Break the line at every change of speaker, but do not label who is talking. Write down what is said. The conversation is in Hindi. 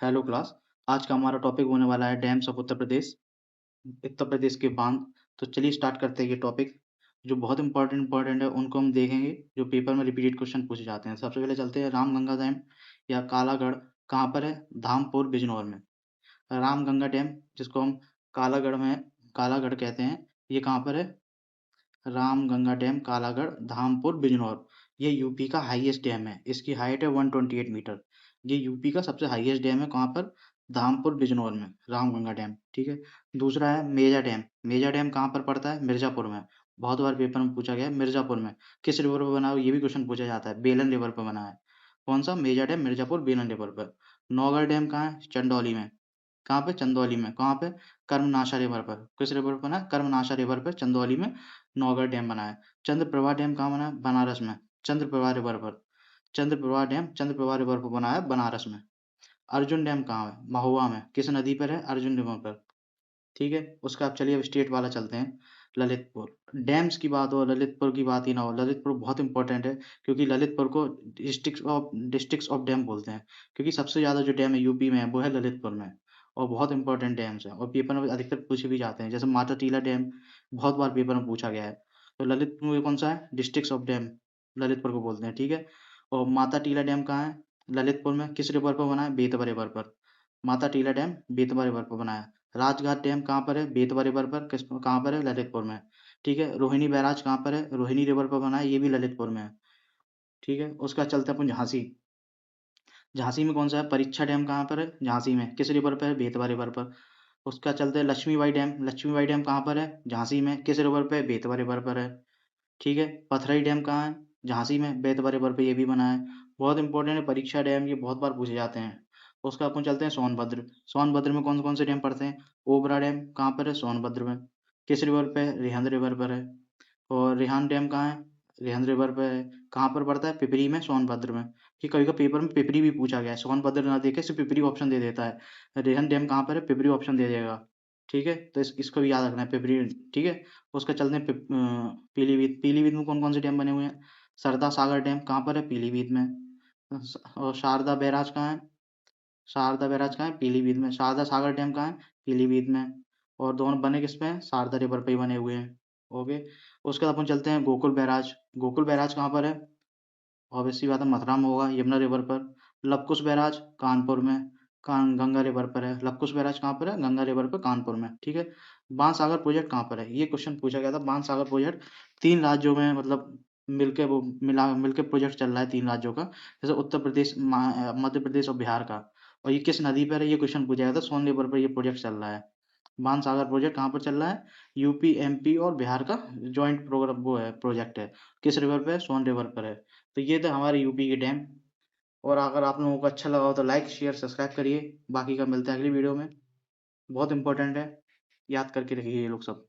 Hello class. आज का हमारा टॉपिक होने वाला है डैम्स ऑफ उत्तर प्रदेश। उत्तर प्रदेश के बांध। तो चलिए स्टार्ट करते हैं ये टॉपिक। जो बहुत इंपॉर्टेंट है उनको हम देखेंगे, जो पेपर में रिपीटेड क्वेश्चन पूछे जाते हैं। सबसे पहले चलते हैं रामगंगा डैम या कालागढ़ कहाँ पर है? धामपुर बिजनौर में। रामगंगा डैम, जिसको हम कालागढ़ कहते हैं, ये कहाँ पर है? रामगंगा डैम, कालागढ़, धामपुर, बिजनौर। ये यूपी का हाईएस्ट डैम है। इसकी हाइट है 128 मीटर। ये यूपी का सबसे हाईएस्ट डैम है। कहाँ पर? धामपुर बिजनौर में रामगंगा डैम। ठीक है। दूसरा है मेजा डैम। मेजा डैम कहाँ पर पड़ता है? मिर्जापुर में। बहुत बार पेपर में पूछा गया है, मिर्जापुर में। किस रिवर पर बना है ये भी क्वेश्चन पूछा जाता है। बेलन रिवर पर बना है। कौन सा? मेजा डैम, मिर्जापुर, बेलन रिवर पर। नौगढ़ डैम कहाँ है? चंदौली में। कहाँ पे? चंदौली में। कहाँ पे? कर्मनाशा रिवर पर। किस रिवर पर बना है? कर्मनाशा रिवर पर चंदौली में नौगढ़ डैम बना है। चंद्रप्रभा डैम कहाँ बना है? बनारस में। चंद्रप्रभा रिवर पर। चंद्रप्रभा डैम चंद्रप्रभा रिवर पर बना है बनारस में। अर्जुन डैम कहाँ है? महुआ में। किस नदी पर है? अर्जुन रिवर पर। ठीक है। उसका अब चलिए अब स्टेट वाला चलते हैं। ललितपुर। डैम्स की बात हो, ललितपुर की बात ही ना हो। ललितपुर बहुत इंपॉर्टेंट है, क्योंकि ललितपुर को डिस्ट्रिक्ट्स ऑफ डैम बोलते हैं। क्योंकि सबसे ज़्यादा जो डैम है यूपी में है वो है ललितपुर में। और बहुत इंपॉर्टेंट डैम्स हैं और पेपर में अधिकतर पूछे भी जाते हैं। जैसे माता टीला डैम बहुत बार पेपर में पूछा गया है। तो ललितपुर में कौन सा है? डिस्ट्रिक्ट्स ऑफ डैम ललितपुर को बोलते हैं। ठीक है। और माता टीला डैम कहाँ है? ललितपुर में। किस रिवर पर बना है? बेतवा रिवर पर। माता टीला डैम बेतवा रिवर पर बना है। राजघाट डैम कहाँ पर है? बेतवा रिवर पर। कहाँ पर है? ललितपुर में। ठीक है। रोहिणी बैराज कहाँ पर है? रोहिणी रिवर पर बना है, ये भी ललितपुर में है। ठीक है। उसका चलते हैं अपन झांसी। झांसी में कौन सा है? परीक्षा डैम कहाँ पर है? झांसी में। किस रिवर पर है? बेतवा रिवर पर। उसका चलते हैं लक्ष्मीबाई डैम। लक्ष्मीबाई डैम कहाँ पर है? झांसी में। किस रिवर पे? बेतवा रिवर पर है। ठीक है। पथरई डैम कहाँ है? झांसी में। बेतवा रिवर पे ये भी बना है। बहुत इंपॉर्टेंट है परीक्षा डैम, ये बहुत बार पूछे जाते हैं। उसका अपन चलते हैं सोनभद्र। सोनभद्र में कौन कौन से डैम पड़ते हैं? ओबरा डैम कहाँ पर है? सोनभद्र में। किस रिवर पे है? रिहंद रिवर पर है। और रिहांद डैम कहाँ है? रिहंद रिवर पे है। कहाँ पर पड़ता है? पिपरी में, सोनभद्र में। कि कभी कभी पेपर में पिपरी भी पूछा गया है, सोनभद्र ना देके सिर्फ पिपरी ऑप्शन दे देता है। रिहंद डैम कहाँ पर है? पिपरी ऑप्शन दे देगा। ठीक है। तो इसको भी याद रखना है, पिपरी। ठीक है। उसका चलते हैं पीलीभीत। पीलीभीत में कौन कौन से डैम बने हुए हैं? सरदा सागर डैम कहाँ पर है? पीलीभीत में। और शारदा बैराज कहाँ है? शारदा बैराज कहाँ है? पीलीभीत में। शारदा सागर डैम कहाँ है? पीलीभीत में। और दोनों बने किस पे हैं? शारदा रिवर पे ही बने हुए हैं। ओके। उसके बाद अपन चलते हैं गोकुल बैराज। गोकुल बैराज कहाँ पर है? ऑब्वियस सी बात है, मथुरा में होगा, यमुना रिवर पर। लवकुश बैराज कानपुर में। गंगा रिवर पर है। लवकुश बैराज कहाँ पर है? गंगा रिवर पर, कानपुर में। ठीक है। बाणसागर प्रोजेक्ट कहाँ पर है? ये क्वेश्चन पूछा गया था। बाणसागर प्रोजेक्ट 3 राज्यों में, मतलब मिलके वो मिलके प्रोजेक्ट चल रहा है 3 राज्यों का। जैसे उत्तर प्रदेश, मध्य प्रदेश और बिहार का। और ये किस नदी पर है? ये क्वेश्चन पूछा गया था। सोन रिवर पर ये प्रोजेक्ट चल रहा है। बाणसागर प्रोजेक्ट कहाँ पर चल रहा है? यूपी, एमपी और बिहार का जॉइंट प्रोग्राम, वो है, प्रोजेक्ट है। किस रिवर पे है? सोन रिवर पर है। तो ये थे हमारे यूपी के डैम। और अगर आप लोगों को अच्छा लगा हो तो लाइक, शेयर, सब्सक्राइब करिए। बाकी का मिलते हैं अगली वीडियो में। बहुत इंपॉर्टेंट है, याद करके रखिए ये लोग सब।